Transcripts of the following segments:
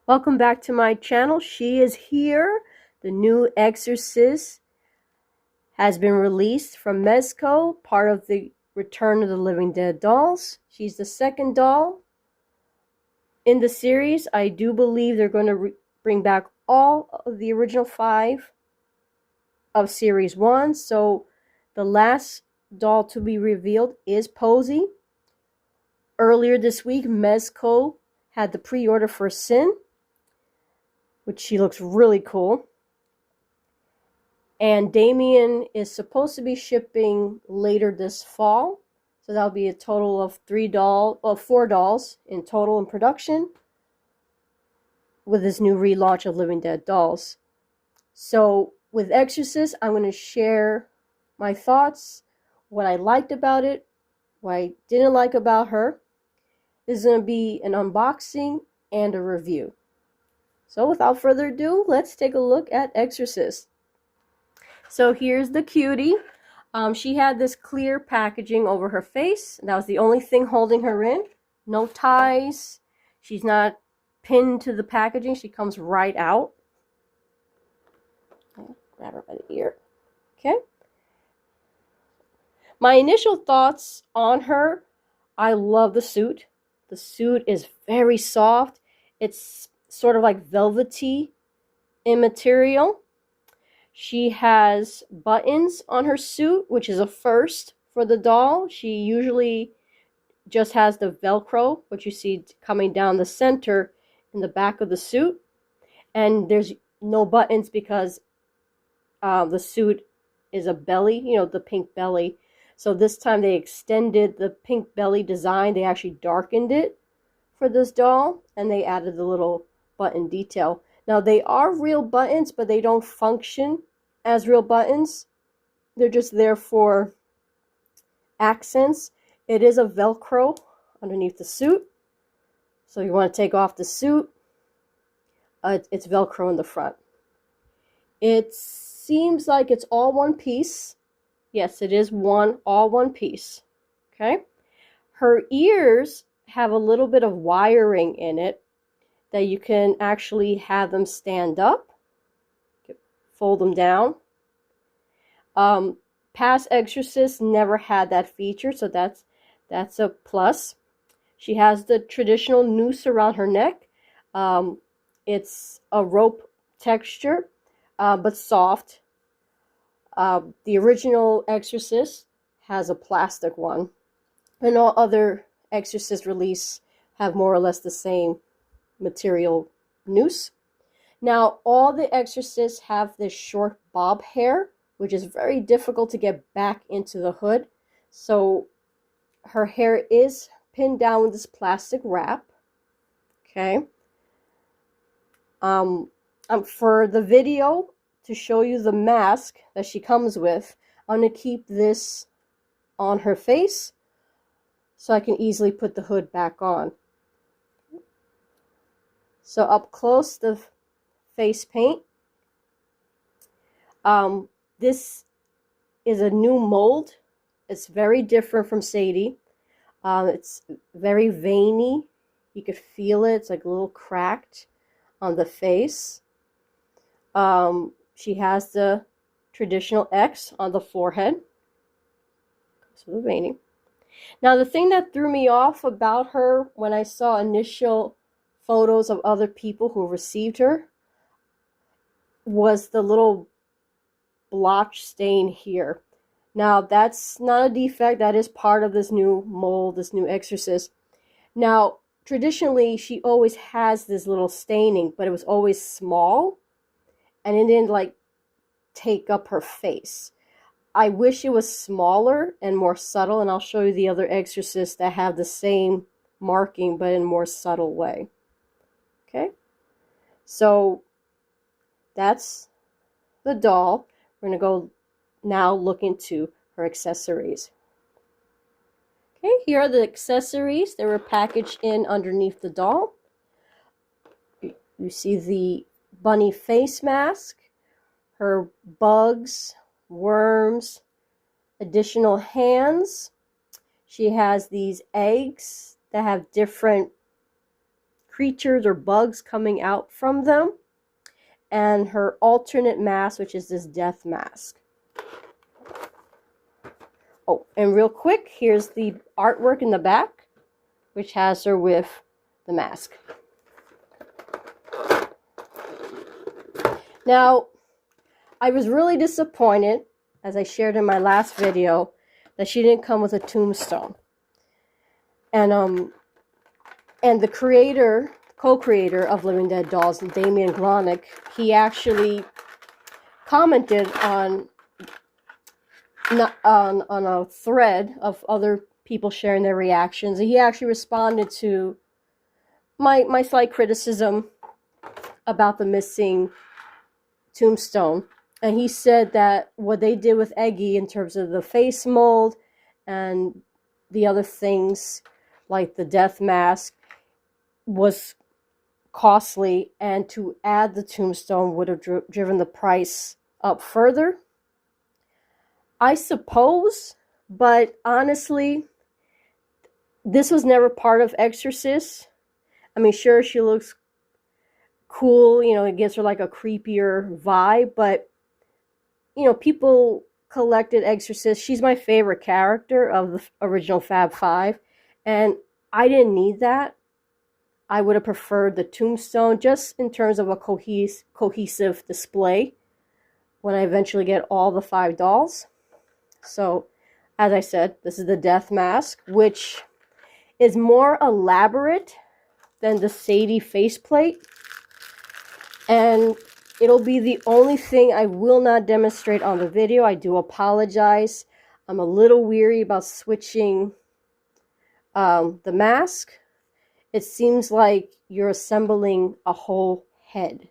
Welcome back to my channel. She is here. The new Eggzorcist has been released from Mezco, part of the Return of the Living Dead dolls. She's the second doll in the series. I do believe they're going to bring back all of the original 5 of Series 1. So the last doll to be revealed is Posey. Earlier this week, Mezco had the pre-order for Sin, which she looks really cool. And Damien is supposed to be shipping later this fall. So that'll be a total of 4 dolls in total in production with this new relaunch of Living Dead dolls. So with Eggzorcist, I'm going to share my thoughts, what I liked about it, what I didn't like about her. This is going to be an unboxing and a review. So without further ado, let's take a look at Eggzorcist. So here's the cutie. She had this clear packaging over her face. That was the only thing holding her in. No ties. She's not pinned to the packaging. She comes right out. Grab her by the ear. Okay. My initial thoughts on her, I love the suit. The suit is very soft. It's sort of like velvety in material. She has buttons on her suit, which is a first for the doll. She usually just has the Velcro, which you see coming down the center in the back of the suit. And there's no buttons because the suit is a belly, the pink belly. So this time they extended the pink belly design. They actually darkened it for this doll, and they added the little button detail. Now they are real buttons, but they don't function as real buttons. They're just there for accents. It is a Velcro underneath the suit. So you want to take off the suit. It's Velcro in the front. It seems like it's all one piece. Yes, it is all one piece. Okay. Her ears have a little bit of wiring in it that you can actually have them stand up, fold them down. Past Eggzorcist never had that feature, so that's a plus. She has the traditional noose around her neck. It's a rope texture, but soft. The original Eggzorcist has a plastic one, and all other Eggzorcist release have more or less the same material noose. Now, all the Eggzorcists have this short bob hair, which is very difficult to get back into the hood. So her hair is pinned down with this plastic wrap. Okay. For the video, to show you the mask that she comes with, I'm going to keep this on her face so I can easily put the hood back on. So up close, the face paint. This is a new mold. It's very different from Sadie. It's very veiny. You could feel it. It's like a little cracked on the face. She has the traditional X on the forehead. So the veining. Now, the thing that threw me off about her when I saw initial photos of other people who received her was the little blotch stain here. Now, that's not a defect. That is part of this new mold, this new Eggzorcist. Now, traditionally, she always has this little staining, but it was always small, and it didn't take up her face. I wish it was smaller and more subtle, and I'll show you the other Eggzorcists that have the same marking, but in a more subtle way. Okay? So, that's the doll. We're going to go now look into her accessories. Okay, here are the accessories that were packaged in underneath the doll. You see the bunny face mask, her bugs, worms, additional hands. She has these eggs that have different creatures or bugs coming out from them, and her alternate mask, which is this death mask. Oh, and real quick, here's the artwork in the back, which has her with the mask. Now, I was really disappointed, as I shared in my last video, that she didn't come with a tombstone. And the co-creator of Living Dead Dolls, Damian Glonick, he actually commented on a thread of other people sharing their reactions. And he actually responded to my slight criticism about the missing tombstone. And he said that what they did with Eggy in terms of the face mold and the other things like the death mask was costly, and to add the tombstone would have driven the price up further. I suppose, but honestly, this was never part of Eggzorcist. I mean, sure, she looks cool, you know, it gives her like a creepier vibe, but, you know, people collected Eggzorcist. She's my favorite character of the original Fab Five, and I didn't need that. I would have preferred the tombstone just in terms of a cohesive display when I eventually get all the 5 dolls. So, as I said, this is the death mask, which is more elaborate than the Sadie faceplate. And it'll be the only thing I will not demonstrate on the video. I do apologize. I'm a little weary about switching the mask. It seems like you're assembling a whole head.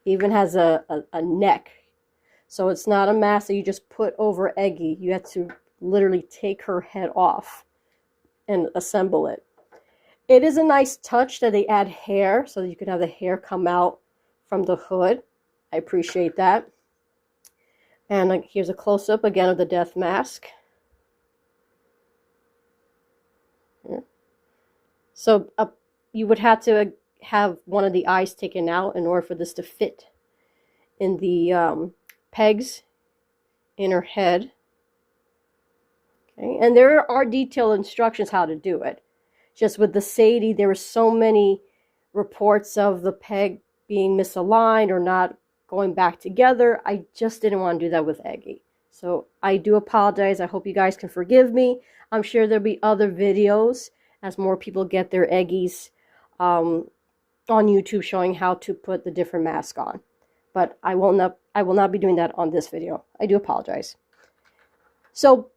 It even has a neck. So it's not a mask that you just put over Eggy. You have to literally take her head off and assemble it. It is a nice touch that they add hair so that you can have the hair come out from the hood. I appreciate that. And here's a close-up again of the death mask. Yeah. So you would have to have one of the eyes taken out in order for this to fit in the pegs in her head. Okay. And there are detailed instructions how to do it. Just with the Sadie, there were so many reports of the peg being misaligned or not going back together. I just didn't want to do that with Eggy. So I do apologize. I hope you guys can forgive me. I'm sure there'll be other videos as more people get their Eggies on YouTube showing how to put the different masks on. But I will not be doing that on this video. I do apologize. So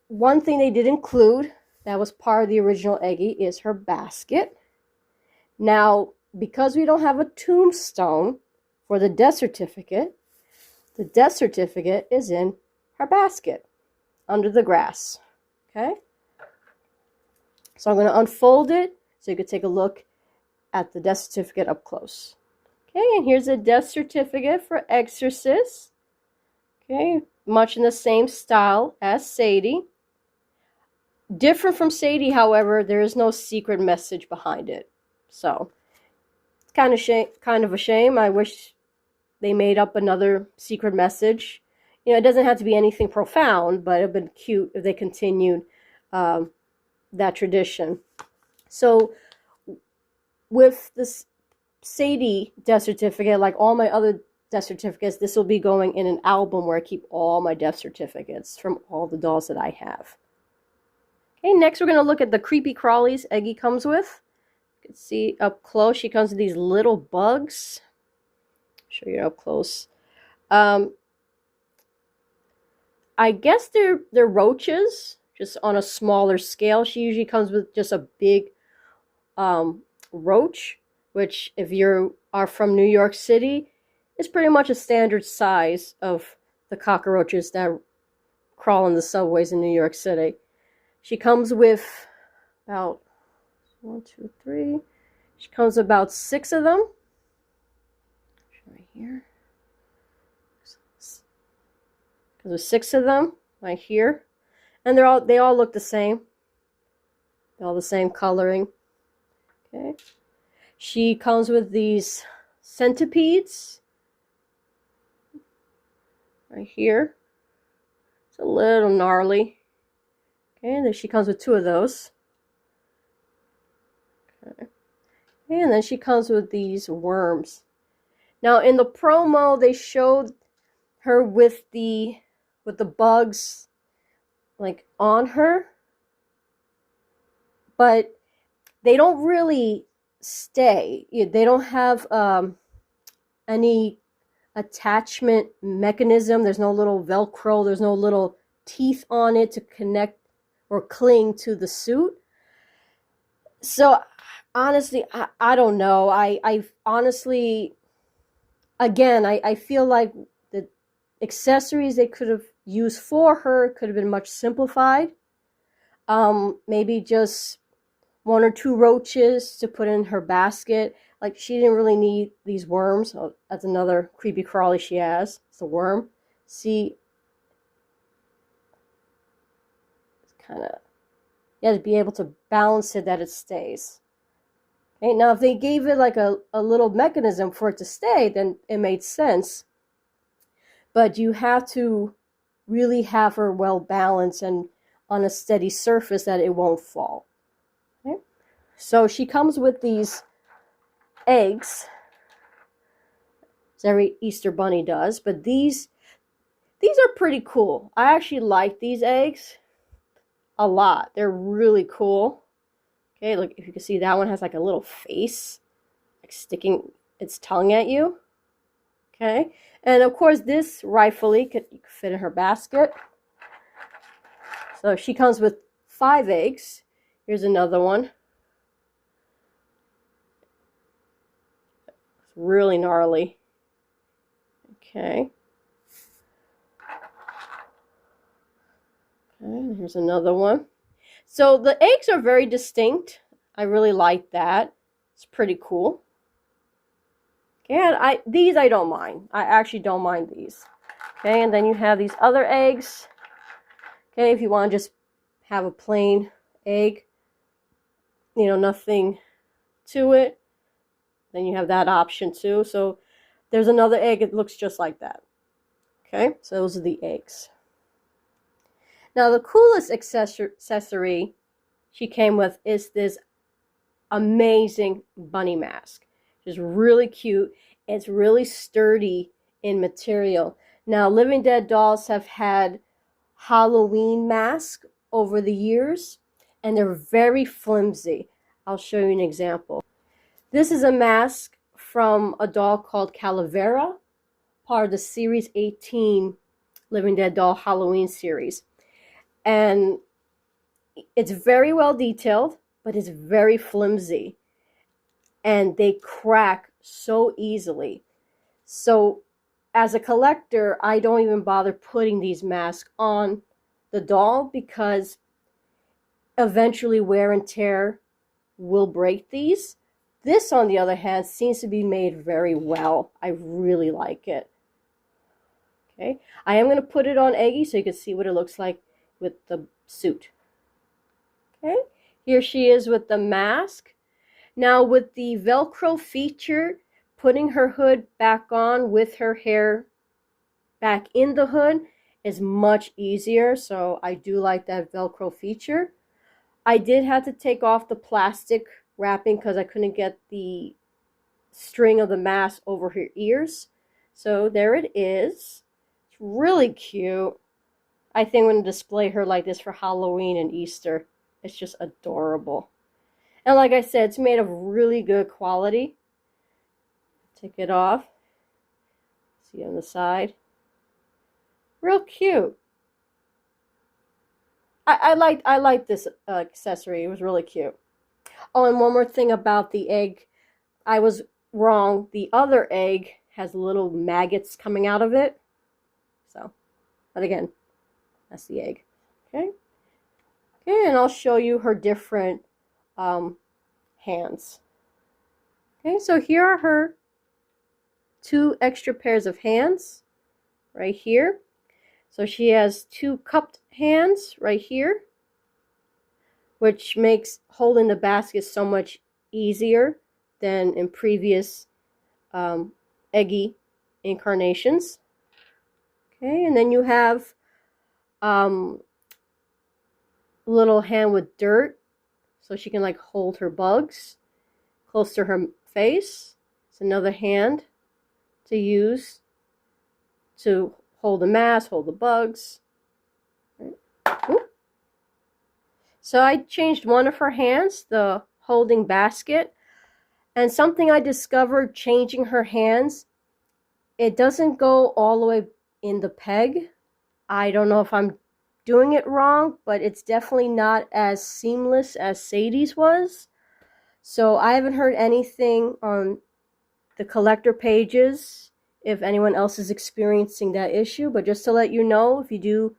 one thing they did include that was part of the original Eggy is her basket. Now, because we don't have a tombstone for the death certificate is in her basket under the grass. Okay? So I'm going to unfold it so you can take a look at the death certificate up close. Okay, and here's a death certificate for Eggzorcist. Okay, much in the same style as Sadie. Different from Sadie, however, there is no secret message behind it. So, it's kind of a shame. I wish they made up another secret message. You know, it doesn't have to be anything profound, but it would have been cute if they continued that tradition. So, with this Sadie death certificate, like all my other death certificates, this will be going in an album where I keep all my death certificates from all the dolls that I have. Okay, next we're going to look at the creepy crawlies Eggy comes with. You can see up close, she comes with these little bugs. Show you up close. I guess they're roaches, just on a smaller scale. She usually comes with just a big roach, which if you are from New York City, is pretty much a standard size of the cockroaches that crawl in the subways in New York City. She comes with about 1, 2, 3. She comes with about 6 of them. Right here. Comes with 6 of them right here, and they all look the same. They're all the same coloring. Okay. She comes with these centipedes right here. It's a little gnarly. Okay, and then she comes with 2 of those. Okay. And then she comes with these worms. Now in the promo they showed her with the bugs like on her, but they don't really stay. They don't have any attachment mechanism. There's no little Velcro. There's no little teeth on it to connect or cling to the suit. So honestly, I don't know. I honestly, again, I feel like the accessories they could have used for her could have been much simplified. Maybe just 1 or 2 roaches to put in her basket. Like, she didn't really need these worms. Oh, that's another creepy crawly she has. It's a worm. See, it's kind of, you have to be able to balance it that it stays. Okay, now if they gave it like a little mechanism for it to stay, then it made sense. But you have to really have her well balanced and on a steady surface that it won't fall. Okay? So she comes with these eggs, as every Easter bunny does, but these are pretty cool. I actually like these eggs a lot. They're really cool. Okay, look, if you can see, that one has like a little face, like sticking its tongue at you. Okay, and of course this rightfully could fit in her basket. So she comes with 5 eggs. Here's another one. It's really gnarly. Okay. Okay, here's another one. So the eggs are very distinct. I really like that. It's pretty cool. Okay, and these I don't mind. I actually don't mind these. Okay, and then you have these other eggs. Okay, if you want to just have a plain egg, you know, nothing to it, then you have that option too. So there's another egg, it looks just like that. Okay, so those are the eggs. Now the coolest accessory she came with is this amazing bunny mask. It's really cute. It's really sturdy in material. Now Living Dead dolls have had Halloween masks over the years, and they're very flimsy. I'll show you an example. This is a mask from a doll called Calavera, part of the Series 18 Living Dead doll Halloween series. And it's very well detailed, but it's very flimsy. And they crack so easily. So as a collector, I don't even bother putting these masks on the doll because eventually wear and tear will break these. This, on the other hand, seems to be made very well. I really like it. Okay, I am going to put it on Eggy so you can see what it looks like with the suit. Okay, here she is with the mask. Now with the Velcro feature, putting her hood back on with her hair back in the hood is much easier. So I do like that Velcro feature. I did have to take off the plastic wrapping because I couldn't get the string of the mask over her ears. So there it is. It's really cute. I think I'm going to display her like this for Halloween and Easter. It's just adorable. And like I said, it's made of really good quality. Take it off. See on the side. Real cute. I liked this accessory. It was really cute. Oh, and one more thing about the egg. I was wrong. The other egg has little maggots coming out of it. So, but again, that's the egg. Okay. Okay, and I'll show you her different hands. Okay, so here are her 2 extra pairs of hands right here. So she has 2 cupped hands right here, which makes holding the basket so much easier than in previous Eggy incarnations. Okay, and then you have little hand with dirt, so she can like hold her bugs close to her face. It's another hand to use to hold the mask, hold the bugs. So I changed one of her hands, the holding basket, and something I discovered changing her hands, it doesn't go all the way in the peg. I don't know if I'm doing it wrong, but it's definitely not as seamless as Sadie's was. So I haven't heard anything on the collector pages if anyone else is experiencing that issue, but just to let you know, if you do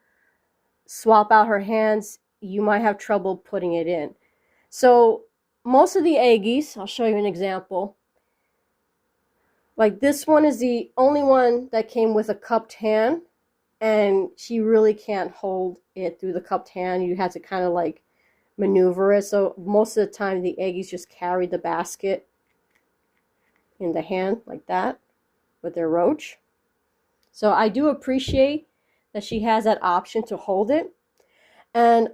swap out her hands, you might have trouble putting it in. So most of the Eggies, I'll show you an example. Like this one is the only one that came with a cupped hand, and she really can't hold it through the cupped hand. You have to kind of like maneuver it. So most of the time the Eggies just carry the basket in the hand like that with their roach. So I do appreciate that she has that option to hold it. And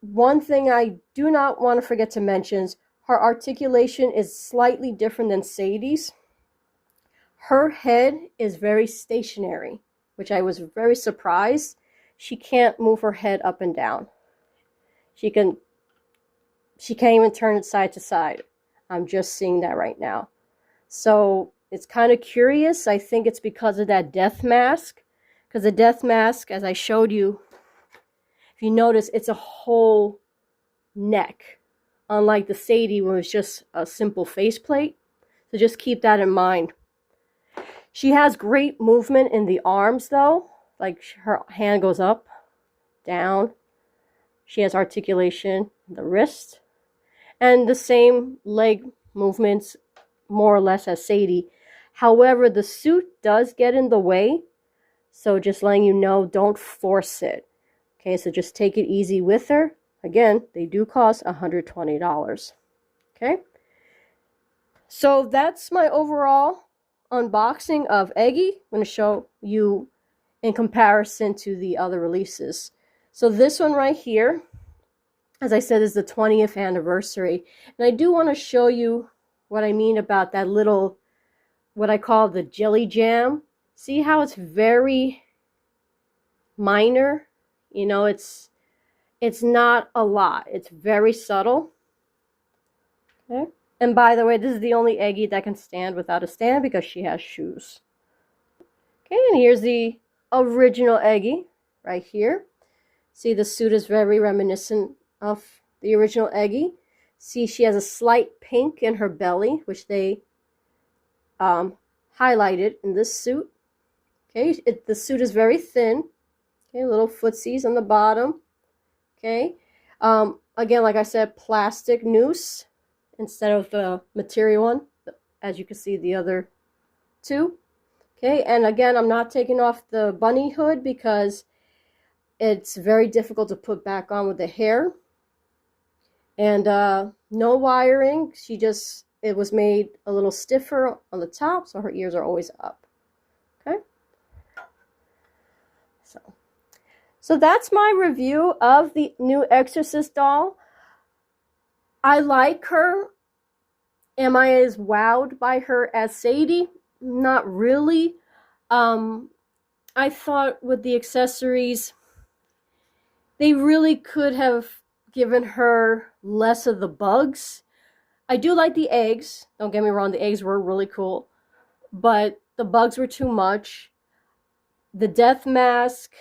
one thing I do not want to forget to mention is her articulation is slightly different than Sadie's. Her head is very stationary, which I was very surprised. She can't move her head up and down. She can't even turn it side to side. I'm just seeing that right now. So it's kind of curious. I think it's because of that death mask. Because the death mask, as I showed you, if you notice, it's a whole neck. Unlike the Sadie, where it's just a simple faceplate. So just keep that in mind. She has great movement in the arms, though. Like her hand goes up, down. She has articulation in the wrist. And the same leg movements, more or less, as Sadie. However, the suit does get in the way. So just letting you know, don't force it. Okay, so just take it easy with her. Again, they do cost $120. Okay? So that's my overall unboxing of Eggy. I'm going to show you in comparison to the other releases. So this one right here, as I said, is the 20th anniversary. And I do want to show you what I mean about that little, what I call the jelly jam. See how it's very minor? You know, it's not a lot. It's very subtle. Okay? And by the way, this is the only Eggy that can stand without a stand because she has shoes. Okay, and here's the original Eggy right here. See, the suit is very reminiscent of the original Eggy. See, she has a slight pink in her belly, which they highlighted in this suit. Okay, the suit is very thin. Okay, little footsies on the bottom. Okay, again, like I said, plastic noose instead of the material one, as you can see the other two. Okay, and again, I'm not taking off the bunny hood because it's very difficult to put back on with the hair. And no wiring. It was made a little stiffer on the top, so her ears are always up. Okay. So that's my review of the new Eggzorcist doll. I like her. Am I as wowed by her as Sadie? Not really. I thought with the accessories, they really could have given her less of the bugs. I do like the eggs. Don't get me wrong, the eggs were really cool. But the bugs were too much. The death mask,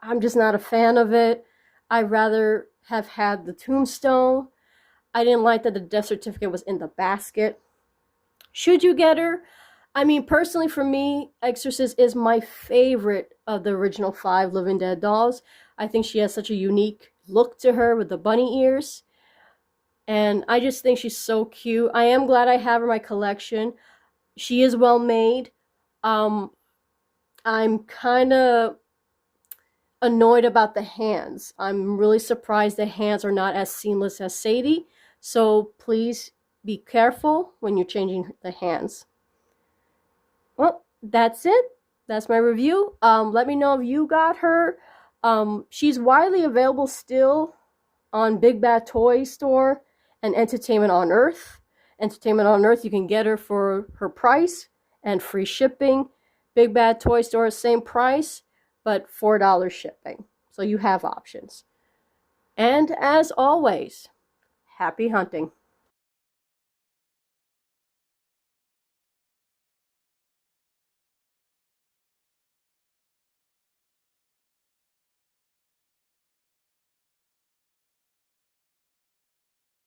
I'm just not a fan of it. I'd rather have had the tombstone. I didn't like that the death certificate was in the basket. Should you get her? I mean, personally for me, Eggzorcist is my favorite of the original 5 Living Dead dolls. I think she has such a unique look to her with the bunny ears. And I just think she's so cute. I am glad I have her in my collection. She is well made. I'm kind of annoyed about the hands. I'm really surprised the hands are not as seamless as Sadie. So please be careful when you're changing the hands. Well, that's it. That's my review. Let me know if you got her. She's widely available still on Big Bad Toy Store and Entertainment on Earth. Entertainment on Earth, you can get her for her price and free shipping. Big Bad Toy Store, same price, but $4 shipping. So you have options. And as always, happy hunting.